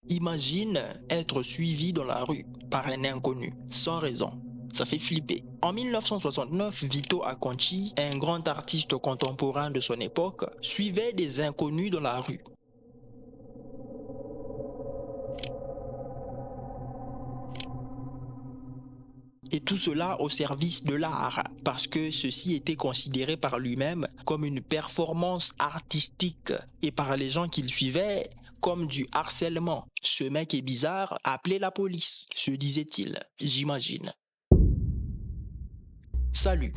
Imagine être suivi dans la rue par un inconnu, sans raison. Ça fait flipper. En 1969, Vito Acconci, un grand artiste contemporain de son époque, suivait des inconnus dans la rue. Et tout cela au service de l'art, parce que ceci était considéré par lui-même comme une performance artistique et par les gens qu'il suivait comme du harcèlement. Ce mec est bizarre, appelez la police, se disait-il, j'imagine. Salut.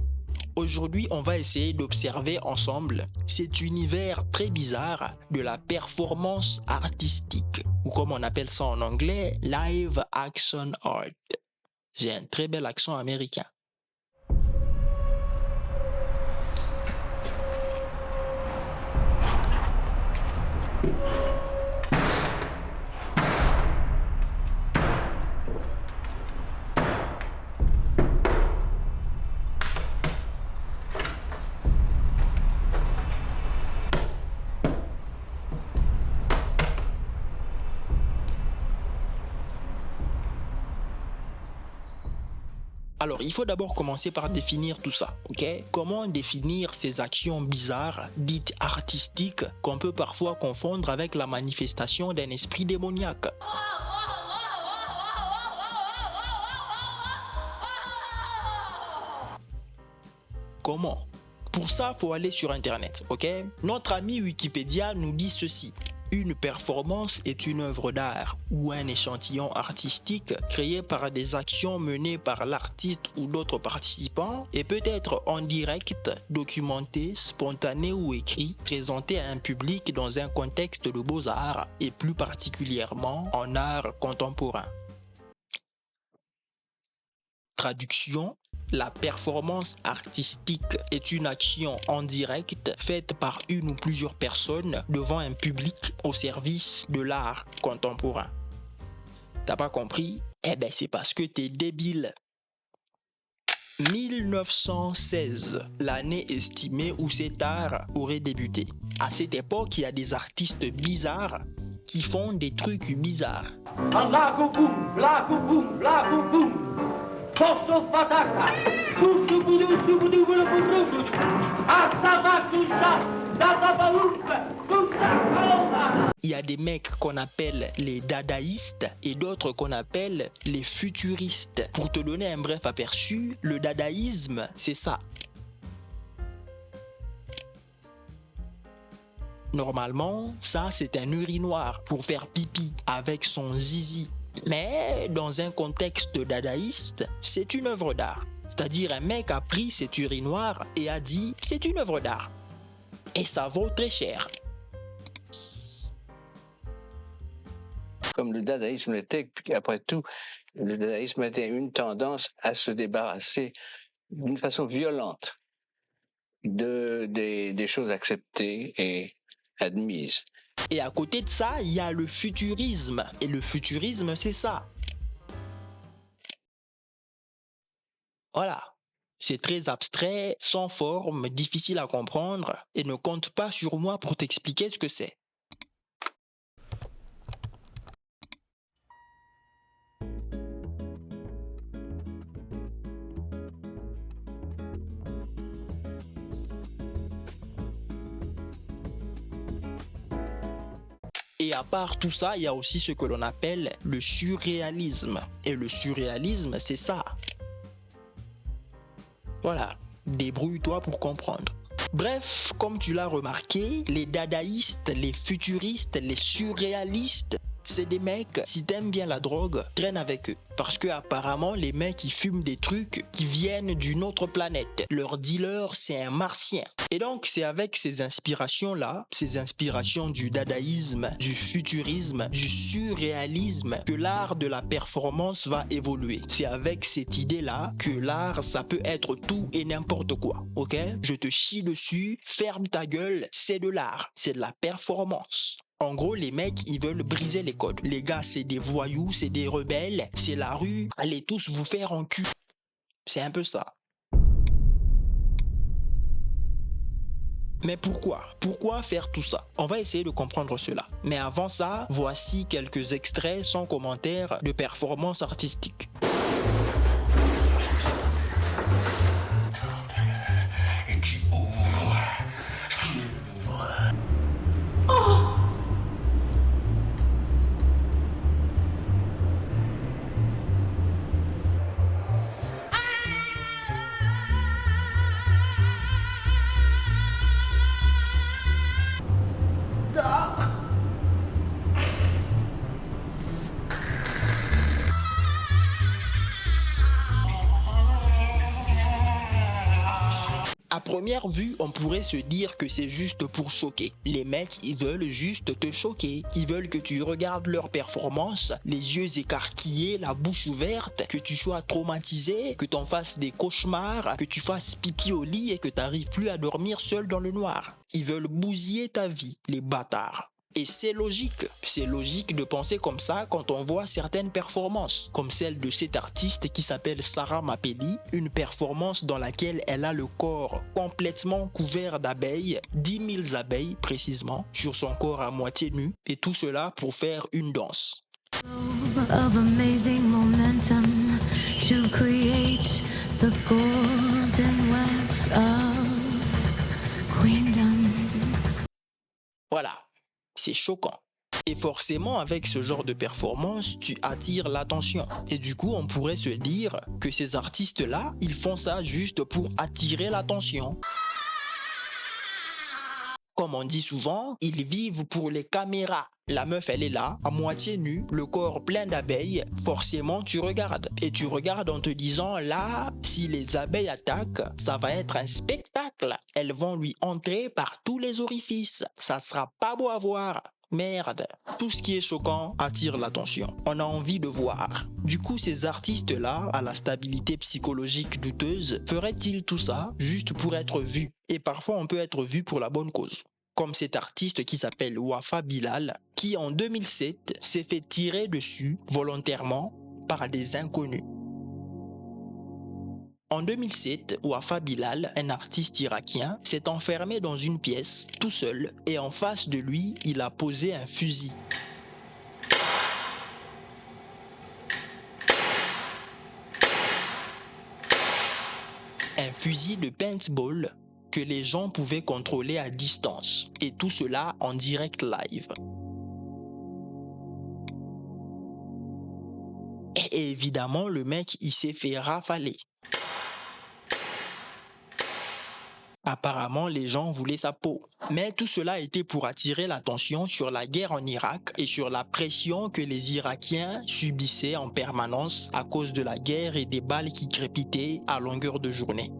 Aujourd'hui, on va essayer d'observer ensemble cet univers très bizarre de la performance artistique, ou comme on appelle ça en anglais, live action art. J'ai un très bel accent américain. Alors, il faut d'abord commencer par définir tout ça, ok? Comment définir ces actions bizarres, dites artistiques, qu'on peut parfois confondre avec la manifestation d'un esprit démoniaque? Comment? Pour ça, il faut aller sur Internet, ok? Notre ami Wikipédia nous dit ceci. Une performance est une œuvre d'art ou un échantillon artistique créé par des actions menées par l'artiste ou d'autres participants et peut être en direct, documenté, spontané ou écrit, présenté à un public dans un contexte de beaux-arts et plus particulièrement en art contemporain. Traduction: la performance artistique est une action en direct faite par une ou plusieurs personnes devant un public au service de l'art contemporain. T'as pas compris? Eh ben c'est parce que t'es débile. 1916, l'année estimée où cet art aurait débuté. À cette époque, il y a des artistes bizarres qui font des trucs bizarres. Il y a des mecs qu'on appelle les dadaïstes et d'autres qu'on appelle les futuristes. Pour te donner un bref aperçu, le dadaïsme, c'est ça. Normalement, ça c'est un urinoir pour faire pipi avec son zizi. Mais dans un contexte dadaïste, c'est une œuvre d'art. C'est-à-dire un mec a pris cet urinoir et a dit c'est une œuvre d'art. Et ça vaut très cher. Comme le dadaïsme l'était, après tout, le dadaïsme était une tendance à se débarrasser d'une façon violente des choses acceptées et admises. Et à côté de ça, il y a le futurisme. Et le futurisme, c'est ça. Voilà. C'est très abstrait, sans forme, difficile à comprendre, et ne compte pas sur moi pour t'expliquer ce que c'est. Et à part tout ça, il y a aussi ce que l'on appelle le surréalisme. Et le surréalisme, c'est ça. Voilà, débrouille-toi pour comprendre. Bref, comme tu l'as remarqué, les dadaïstes, les futuristes, les surréalistes, c'est des mecs, si t'aimes bien la drogue, traîne avec eux. Parce que apparemment, les mecs, ils fument des trucs qui viennent d'une autre planète. Leur dealer, c'est un martien. Et donc, c'est avec ces inspirations-là, ces inspirations du dadaïsme, du futurisme, du surréalisme, que l'art de la performance va évoluer. C'est avec cette idée-là que l'art, ça peut être tout et n'importe quoi, ok? Je te chie dessus, ferme ta gueule, c'est de l'art, c'est de la performance. En gros, les mecs, ils veulent briser les codes. Les gars, c'est des voyous, c'est des rebelles, c'est la rue, allez tous vous faire en cul. C'est un peu ça. Mais pourquoi? Pourquoi faire tout ça? On va essayer de comprendre cela. Mais avant ça, voici quelques extraits sans commentaire de performances artistiques. À première vue, on pourrait se dire que c'est juste pour choquer. Les mecs, ils veulent juste te choquer. Ils veulent que tu regardes leur performance, les yeux écarquillés, la bouche ouverte, que tu sois traumatisé, que t'en fasses des cauchemars, que tu fasses pipi au lit et que t'arrives plus à dormir seul dans le noir. Ils veulent bousiller ta vie, les bâtards. Et c'est logique de penser comme ça quand on voit certaines performances, comme celle de cette artiste qui s'appelle Sarah Mapelli, une performance dans laquelle elle a le corps complètement couvert d'abeilles, 10 000 abeilles précisément, sur son corps à moitié nu, et tout cela pour faire une danse. Of amazing momentum to create the golden wax of queendom. Voilà. C'est choquant. Et forcément, avec ce genre de performance, tu attires l'attention. Et du coup, on pourrait se dire que ces artistes-là, ils font ça juste pour attirer l'attention. Comme on dit souvent, ils vivent pour les caméras. La meuf, elle est là, à moitié nue, le corps plein d'abeilles. Forcément, tu regardes. Et tu regardes en te disant, là, si les abeilles attaquent, ça va être un spectacle. Elles vont lui entrer par tous les orifices. Ça sera pas beau à voir. Merde. Tout ce qui est choquant attire l'attention. On a envie de voir. Du coup, ces artistes-là, à la stabilité psychologique douteuse, feraient-ils tout ça juste pour être vus? Et parfois, on peut être vu pour la bonne cause. Comme cet artiste qui s'appelle Wafa Bilal, qui en 2007 s'est fait tirer dessus volontairement par des inconnus. En 2007, Wafa Bilal, un artiste irakien, s'est enfermé dans une pièce, tout seul, et en face de lui, il a posé un fusil. Un fusil de paintball que les gens pouvaient contrôler à distance, et tout cela en direct live. Et évidemment, le mec, il s'est fait rafaler. Apparemment, les gens voulaient sa peau. Mais tout cela était pour attirer l'attention sur la guerre en Irak et sur la pression que les Irakiens subissaient en permanence à cause de la guerre et des balles qui crépitaient à longueur de journée.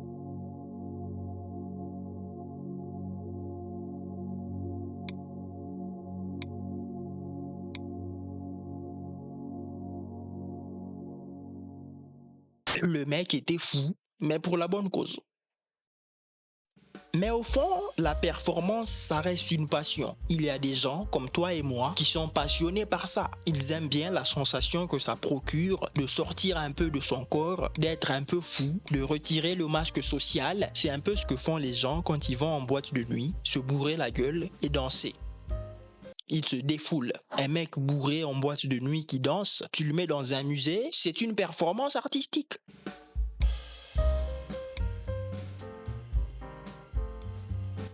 Le mec était fou, mais pour la bonne cause. Mais au fond, la performance, ça reste une passion. Il y a des gens comme toi et moi qui sont passionnés par ça. Ils aiment bien la sensation que ça procure de sortir un peu de son corps, d'être un peu fou, de retirer le masque social. C'est un peu ce que font les gens quand ils vont en boîte de nuit, se bourrer la gueule et danser. Ils se défoulent. Un mec bourré en boîte de nuit qui danse, tu le mets dans un musée, c'est une performance artistique.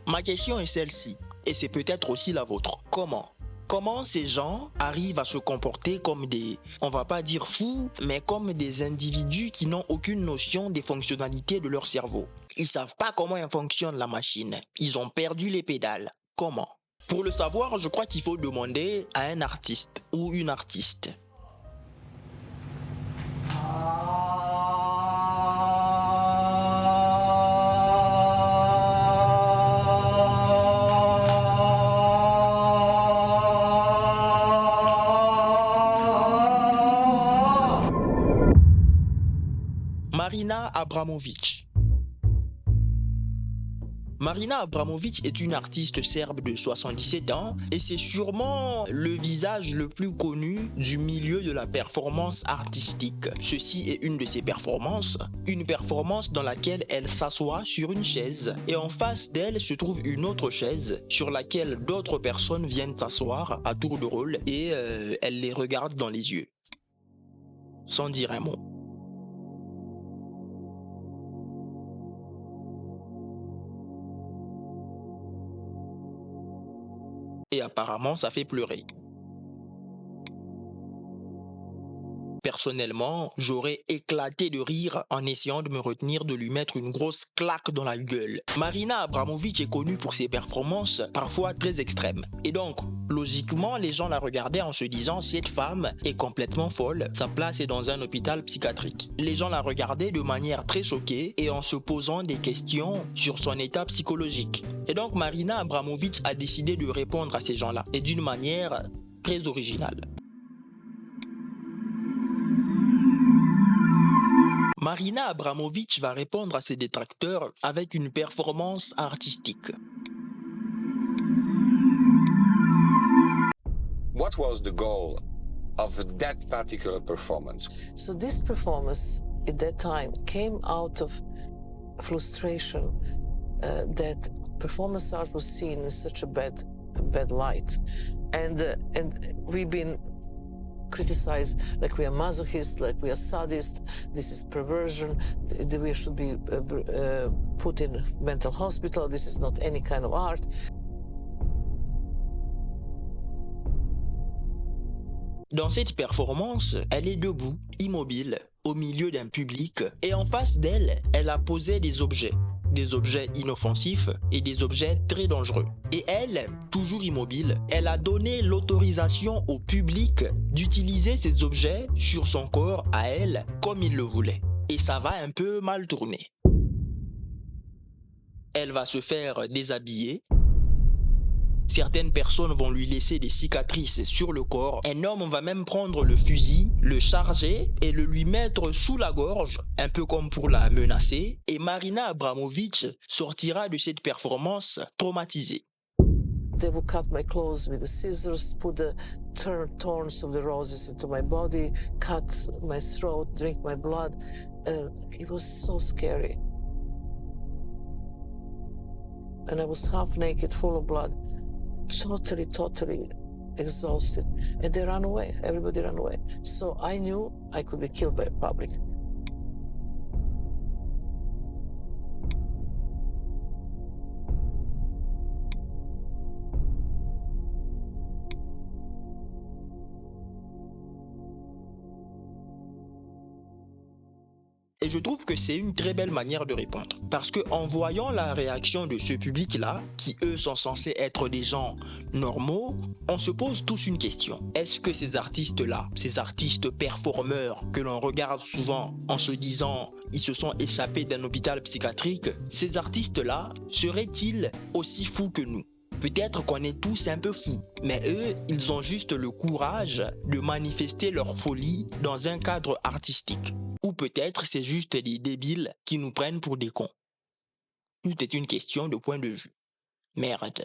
Ma question est celle-ci, et c'est peut-être aussi la vôtre. Comment ces gens arrivent à se comporter comme des, on va pas dire fous, mais comme des individus qui n'ont aucune notion des fonctionnalités de leur cerveau? Ils savent pas comment fonctionne la machine. Ils ont perdu les pédales. Comment? Pour le savoir, je crois qu'il faut demander à un artiste ou une artiste. Marina Abramovic. Marina Abramović est une artiste serbe de 77 ans et c'est sûrement le visage le plus connu du milieu de la performance artistique. Ceci est une de ses performances, une performance dans laquelle elle s'assoit sur une chaise et en face d'elle se trouve une autre chaise sur laquelle d'autres personnes viennent s'asseoir à tour de rôle et elle les regarde dans les yeux, sans dire un mot. Et apparemment, ça fait pleurer. Personnellement, j'aurais éclaté de rire en essayant de me retenir de lui mettre une grosse claque dans la gueule. Marina Abramović est connue pour ses performances parfois très extrêmes. Et donc, logiquement, les gens la regardaient en se disant « Cette femme est complètement folle, sa place est dans un hôpital psychiatrique ». Les gens la regardaient de manière très choquée et en se posant des questions sur son état psychologique. Et donc, Marina Abramović a décidé de répondre à ces gens-là et d'une manière très originale. Marina Abramović va répondre à ses détracteurs avec une performance artistique. What was the goal of that particular performance? So this performance at that time came out of frustration that performance art was seen in such a bad light, and we've been criticized like we are masochists, like we are sadists. This is perversion. We should be put in mental hospital. This is not any kind of art. Dans cette performance, elle est debout, immobile, au milieu d'un public, et en face d'elle, elle a posé des objets inoffensifs et des objets très dangereux. Et elle, toujours immobile, elle a donné l'autorisation au public d'utiliser ces objets sur son corps à elle comme il le voulait. Et ça va un peu mal tourner. Elle va se faire déshabiller. Certaines personnes vont lui laisser des cicatrices sur le corps. Un homme va même prendre le fusil, le charger et le lui mettre sous la gorge, un peu comme pour la menacer. Et Marina Abramović sortira de cette performance traumatisée. They would cut my clothes with the scissors, put the thorns of the roses into my body, cut my throat, drink my blood. It was so scary. And I was half naked, full of blood. Totally exhausted, and they ran away. Everybody ran away. So I knew I could be killed by the public. Et je trouve que c'est une très belle manière de répondre. Parce que en voyant la réaction de ce public-là, qui eux sont censés être des gens normaux, on se pose tous une question. Est-ce que ces artistes-là, ces artistes performeurs que l'on regarde souvent en se disant ils se sont échappés d'un hôpital psychiatrique, ces artistes-là seraient-ils aussi fous que nous ? Peut-être qu'on est tous un peu fous, mais eux, ils ont juste le courage de manifester leur folie dans un cadre artistique. Ou peut-être c'est juste des débiles qui nous prennent pour des cons. Tout est une question de point de vue. Merde.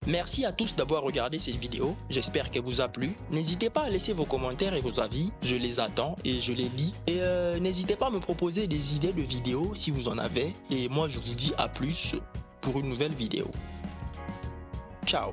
Merci à tous d'avoir regardé cette vidéo, j'espère qu'elle vous a plu. N'hésitez pas à laisser vos commentaires et vos avis, je les attends et je les lis. Et n'hésitez pas à me proposer des idées de vidéos si vous en avez. Et moi je vous dis à plus pour une nouvelle vidéo. Ciao.